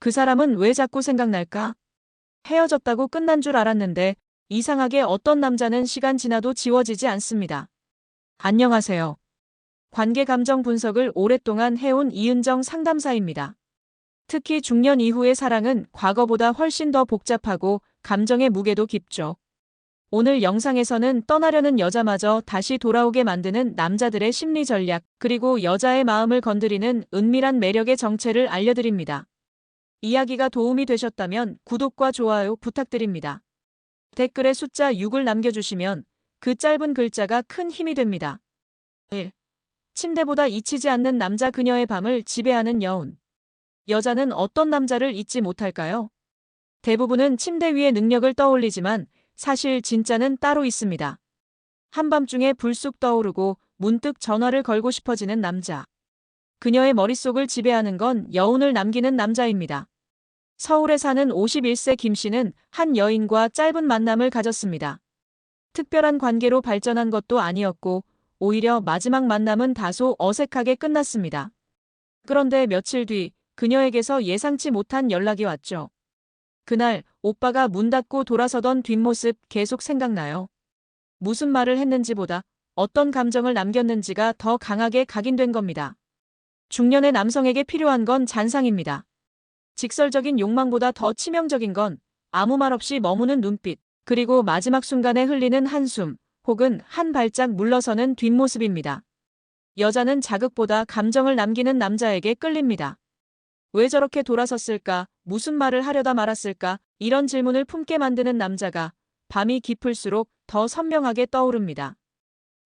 그 사람은 왜 자꾸 생각날까? 헤어졌다고 끝난 줄 알았는데 이상하게 어떤 남자는 시간 지나도 지워지지 않습니다. 안녕하세요. 관계 감정 분석을 오랫동안 해온 이은정 상담사입니다. 특히 중년 이후의 사랑은 과거보다 훨씬 더 복잡하고 감정의 무게도 깊죠. 오늘 영상에서는 떠나려는 여자마저 다시 돌아오게 만드는 남자들의 심리 전략, 그리고 여자의 마음을 건드리는 은밀한 매력의 정체를 알려드립니다. 이야기가 도움이 되셨다면 구독과 좋아요 부탁드립니다. 댓글에 숫자 6을 남겨주시면 그 짧은 글자가 큰 힘이 됩니다. 1. 침대보다 잊히지 않는 남자. 그녀의 밤을 지배하는 여운. 여자는 어떤 남자를 잊지 못할까요? 대부분은 침대 위의 능력을 떠올리지만 사실 진짜는 따로 있습니다. 한밤중에 불쑥 떠오르고 문득 전화를 걸고 싶어지는 남자. 그녀의 머릿속을 지배하는 건 여운을 남기는 남자입니다. 서울에 사는 51세 김 씨는 한 여인과 짧은 만남을 가졌습니다. 특별한 관계로 발전한 것도 아니었고 오히려 마지막 만남은 다소 어색하게 끝났습니다. 그런데 며칠 뒤 그녀에게서 예상치 못한 연락이 왔죠. 그날 오빠가 문 닫고 돌아서던 뒷모습 계속 생각나요. 무슨 말을 했는지보다 어떤 감정을 남겼는지가 더 강하게 각인된 겁니다. 중년의 남성에게 필요한 건 잔상입니다. 직설적인 욕망보다 더 치명적인 건 아무 말 없이 머무는 눈빛, 그리고 마지막 순간에 흘리는 한숨, 혹은 한 발짝 물러서는 뒷모습입니다. 여자는 자극보다 감정을 남기는 남자에게 끌립니다. 왜 저렇게 돌아섰을까? 무슨 말을 하려다 말았을까? 이런 질문을 품게 만드는 남자가 밤이 깊을수록 더 선명하게 떠오릅니다.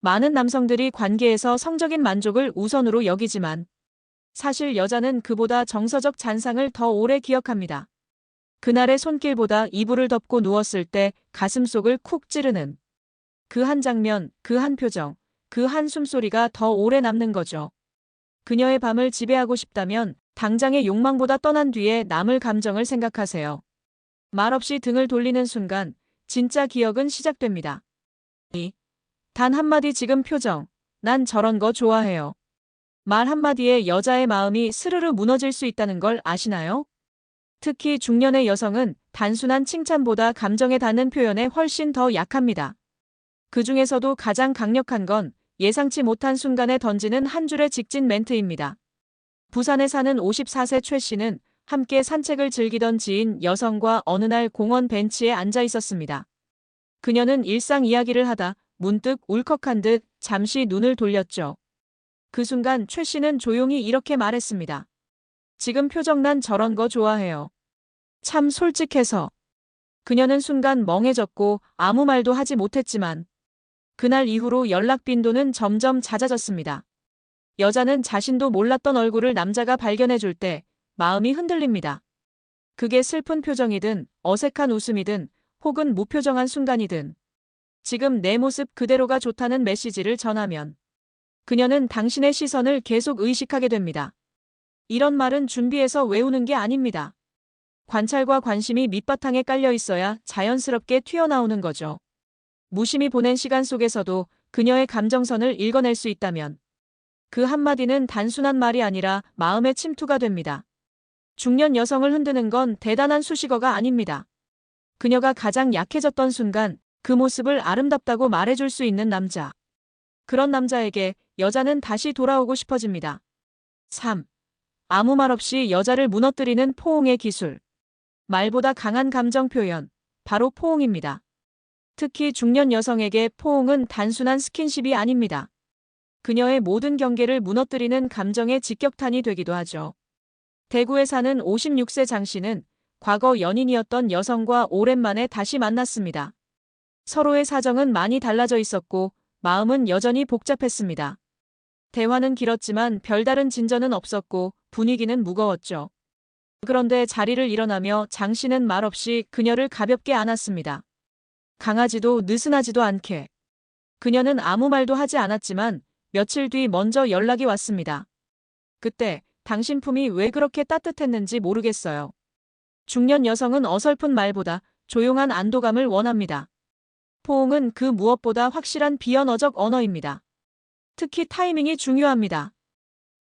많은 남성들이 관계에서 성적인 만족을 우선으로 여기지만 사실 여자는 그보다 정서적 잔상을 더 오래 기억합니다. 그날의 손길보다 이불을 덮고 누웠을 때 가슴속을 쿡 찌르는 그 한 장면, 그 한 표정, 그 한 숨소리가 더 오래 남는 거죠. 그녀의 밤을 지배하고 싶다면 당장의 욕망보다 떠난 뒤에 남을 감정을 생각하세요. 말없이 등을 돌리는 순간 진짜 기억은 시작됩니다. 단 한마디 지금 표정. 난 저런 거 좋아해요. 말 한마디에 여자의 마음이 스르르 무너질 수 있다는 걸 아시나요? 특히 중년의 여성은 단순한 칭찬보다 감정에 닿는 표현에 훨씬 더 약합니다. 그 중에서도 가장 강력한 건 예상치 못한 순간에 던지는 한 줄의 직진 멘트입니다. 부산에 사는 54세 최 씨는 함께 산책을 즐기던 지인 여성과 어느 날 공원 벤치에 앉아 있었습니다. 그녀는 일상 이야기를 하다 문득 울컥한 듯 잠시 눈을 돌렸죠. 그 순간 최 씨는 조용히 이렇게 말했습니다. 지금 표정 난 저런 거 좋아해요. 참 솔직해서. 그녀는 순간 멍해졌고 아무 말도 하지 못했지만 그날 이후로 연락 빈도는 점점 잦아졌습니다. 여자는 자신도 몰랐던 얼굴을 남자가 발견해 줄 때 마음이 흔들립니다. 그게 슬픈 표정이든 어색한 웃음이든 혹은 무표정한 순간이든 지금 내 모습 그대로가 좋다는 메시지를 전하면 그녀는 당신의 시선을 계속 의식하게 됩니다. 이런 말은 준비해서 외우는 게 아닙니다. 관찰과 관심이 밑바탕에 깔려 있어야 자연스럽게 튀어나오는 거죠. 무심히 보낸 시간 속에서도 그녀의 감정선을 읽어낼 수 있다면 그 한마디는 단순한 말이 아니라 마음의 침투가 됩니다. 중년 여성을 흔드는 건 대단한 수식어가 아닙니다. 그녀가 가장 약해졌던 순간 그 모습을 아름답다고 말해줄 수 있는 남자. 그런 남자에게 여자는 다시 돌아오고 싶어집니다. 3. 아무 말 없이 여자를 무너뜨리는 포옹의 기술. 말보다 강한 감정 표현, 바로 포옹입니다. 특히 중년 여성에게 포옹은 단순한 스킨십이 아닙니다. 그녀의 모든 경계를 무너뜨리는 감정의 직격탄이 되기도 하죠. 대구에 사는 56세 장 씨는 과거 연인이었던 여성과 오랜만에 다시 만났습니다. 서로의 사정은 많이 달라져 있었고 마음은 여전히 복잡했습니다. 대화는 길었지만 별다른 진전은 없었고 분위기는 무거웠죠. 그런데 자리를 일어나며 장 씨는 말없이 그녀를 가볍게 안았습니다. 강하지도 느슨하지도 않게. 그녀는 아무 말도 하지 않았지만 며칠 뒤 먼저 연락이 왔습니다. 그때 당신 품이 왜 그렇게 따뜻했는지 모르겠어요. 중년 여성은 어설픈 말보다 조용한 안도감을 원합니다. 포옹은 그 무엇보다 확실한 비언어적 언어입니다. 특히 타이밍이 중요합니다.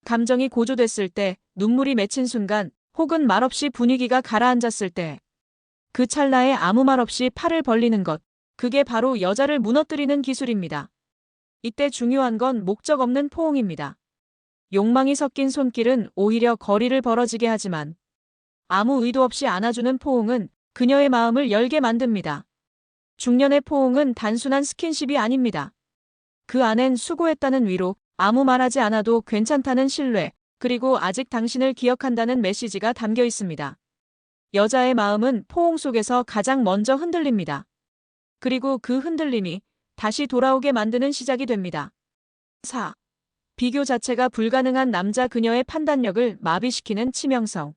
감정이 고조됐을 때, 눈물이 맺힌 순간, 혹은 말없이 분위기가 가라앉았을 때 그 찰나에 아무 말 없이 팔을 벌리는 것, 그게 바로 여자를 무너뜨리는 기술입니다. 이때 중요한 건 목적 없는 포옹입니다. 욕망이 섞인 손길은 오히려 거리를 벌어지게 하지만 아무 의도 없이 안아주는 포옹은 그녀의 마음을 열게 만듭니다. 중년의 포옹은 단순한 스킨십이 아닙니다. 그 안엔 수고했다는 위로, 아무 말하지 않아도 괜찮다는 신뢰, 그리고 아직 당신을 기억한다는 메시지가 담겨 있습니다. 여자의 마음은 포옹 속에서 가장 먼저 흔들립니다. 그리고 그 흔들림이 다시 돌아오게 만드는 시작이 됩니다. 4. 비교 자체가 불가능한 남자. 그녀의 판단력을 마비시키는 치명성.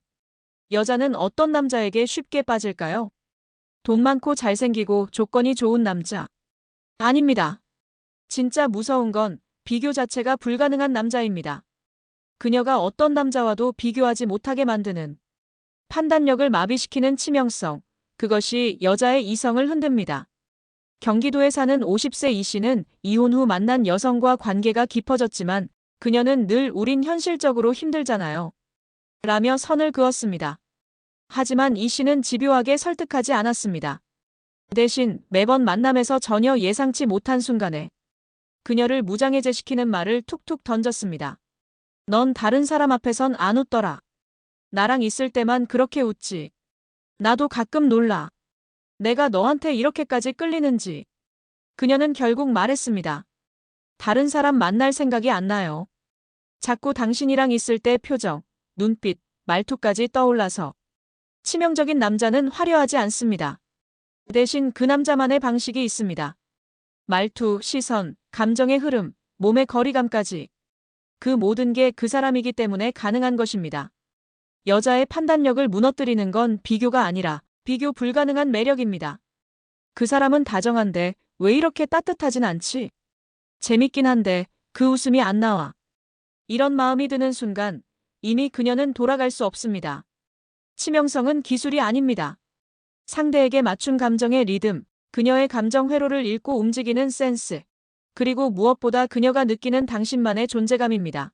여자는 어떤 남자에게 쉽게 빠질까요? 돈 많고 잘생기고 조건이 좋은 남자. 아닙니다. 진짜 무서운 건 비교 자체가 불가능한 남자입니다. 그녀가 어떤 남자와도 비교하지 못하게 만드는 판단력을 마비시키는 치명성. 그것이 여자의 이성을 흔듭니다. 경기도에 사는 50세 이 씨는 이혼 후 만난 여성과 관계가 깊어졌지만 그녀는 늘 우린 현실적으로 힘들잖아요. 라며 선을 그었습니다. 하지만 이 씨는 집요하게 설득하지 않았습니다. 대신 매번 만남에서 전혀 예상치 못한 순간에 그녀를 무장해제시키는 말을 툭툭 던졌습니다. 넌 다른 사람 앞에선 안 웃더라. 나랑 있을 때만 그렇게 웃지. 나도 가끔 놀라. 내가 너한테 이렇게까지 끌리는지. 그녀는 결국 말했습니다. 다른 사람 만날 생각이 안 나요. 자꾸 당신이랑 있을 때 표정, 눈빛, 말투까지 떠올라서. 치명적인 남자는 화려하지 않습니다. 대신 그 남자만의 방식이 있습니다. 말투, 시선, 감정의 흐름, 몸의 거리감까지. 그 모든 게 그 사람이기 때문에 가능한 것입니다. 여자의 판단력을 무너뜨리는 건 비교가 아니라 비교 불가능한 매력입니다. 그 사람은 다정한데 왜 이렇게 따뜻하진 않지? 재밌긴 한데 그 웃음이 안 나와. 이런 마음이 드는 순간 이미 그녀는 돌아갈 수 없습니다. 치명성은 기술이 아닙니다. 상대에게 맞춘 감정의 리듬, 그녀의 감정 회로를 읽고 움직이는 센스, 그리고 무엇보다 그녀가 느끼는 당신만의 존재감입니다.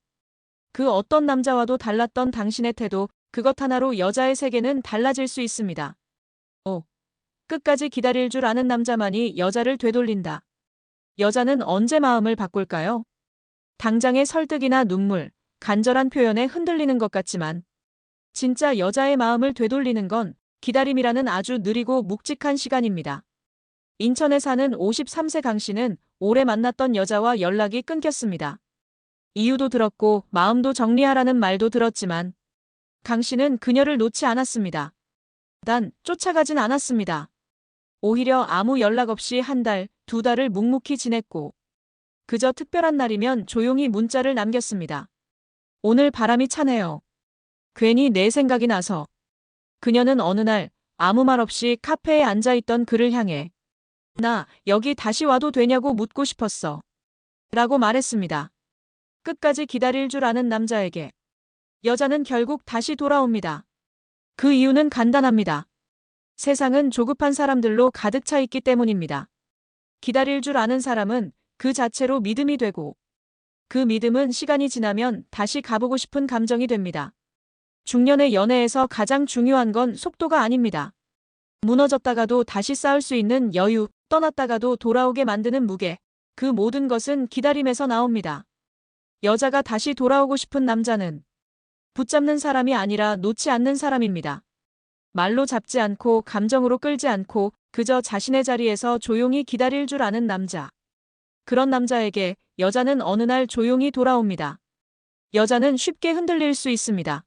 그 어떤 남자와도 달랐던 당신의 태도, 그것 하나로 여자의 세계는 달라질 수 있습니다. 5. 끝까지 기다릴 줄 아는 남자만이 여자를 되돌린다. 여자는 언제 마음을 바꿀까요? 당장의 설득이나 눈물, 간절한 표현에 흔들리는 것 같지만 진짜 여자의 마음을 되돌리는 건 기다림이라는 아주 느리고 묵직한 시간입니다. 인천에 사는 53세 강 씨는 오래 만났던 여자와 연락이 끊겼습니다. 이유도 들었고 마음도 정리하라는 말도 들었지만 강 씨는 그녀를 놓지 않았습니다. 단 쫓아가진 않았습니다. 오히려 아무 연락 없이 한 달, 두 달을 묵묵히 지냈고 그저 특별한 날이면 조용히 문자를 남겼습니다. 오늘 바람이 차네요. 괜히 내 생각이 나서. 그녀는 어느 날 아무 말 없이 카페에 앉아있던 그를 향해 나 여기 다시 와도 되냐고 묻고 싶었어. 라고 말했습니다. 끝까지 기다릴 줄 아는 남자에게 여자는 결국 다시 돌아옵니다. 그 이유는 간단합니다. 세상은 조급한 사람들로 가득 차 있기 때문입니다. 기다릴 줄 아는 사람은 그 자체로 믿음이 되고 그 믿음은 시간이 지나면 다시 가보고 싶은 감정이 됩니다. 중년의 연애에서 가장 중요한 건 속도가 아닙니다. 무너졌다가도 다시 쌓을 수 있는 여유, 떠났다가도 돌아오게 만드는 무게, 그 모든 것은 기다림에서 나옵니다. 여자가 다시 돌아오고 싶은 남자는 붙잡는 사람이 아니라 놓지 않는 사람입니다. 말로 잡지 않고 감정으로 끌지 않고 그저 자신의 자리에서 조용히 기다릴 줄 아는 남자. 그런 남자에게 여자는 어느 날 조용히 돌아옵니다. 여자는 쉽게 흔들릴 수 있습니다.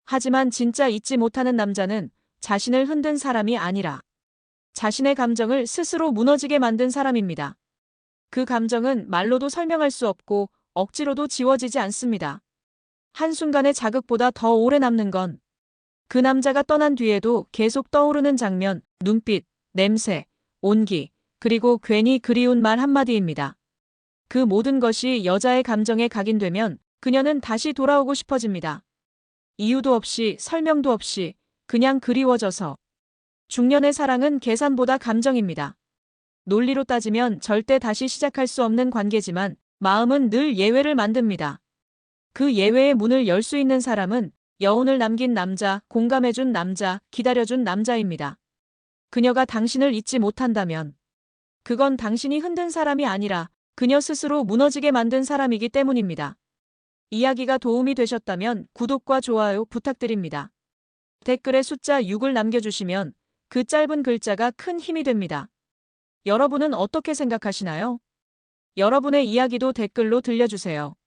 하지만 진짜 잊지 못하는 남자는 자신을 흔든 사람이 아니라 자신의 감정을 스스로 무너지게 만든 사람입니다. 그 감정은 말로도 설명할 수 없고 억지로도 지워지지 않습니다. 한순간의 자극보다 더 오래 남는 건 그 남자가 떠난 뒤에도 계속 떠오르는 장면, 눈빛, 냄새, 온기, 그리고 괜히 그리운 말 한마디입니다. 그 모든 것이 여자의 감정에 각인되면 그녀는 다시 돌아오고 싶어집니다. 이유도 없이 설명도 없이 그냥 그리워져서. 중년의 사랑은 계산보다 감정입니다. 논리로 따지면 절대 다시 시작할 수 없는 관계지만 마음은 늘 예외를 만듭니다. 그 예외의 문을 열 수 있는 사람은 여운을 남긴 남자, 공감해준 남자, 기다려준 남자입니다. 그녀가 당신을 잊지 못한다면 그건 당신이 흔든 사람이 아니라 그녀 스스로 무너지게 만든 사람이기 때문입니다. 이야기가 도움이 되셨다면 구독과 좋아요 부탁드립니다. 댓글에 숫자 6을 남겨주시면 그 짧은 글자가 큰 힘이 됩니다. 여러분은 어떻게 생각하시나요? 여러분의 이야기도 댓글로 들려주세요.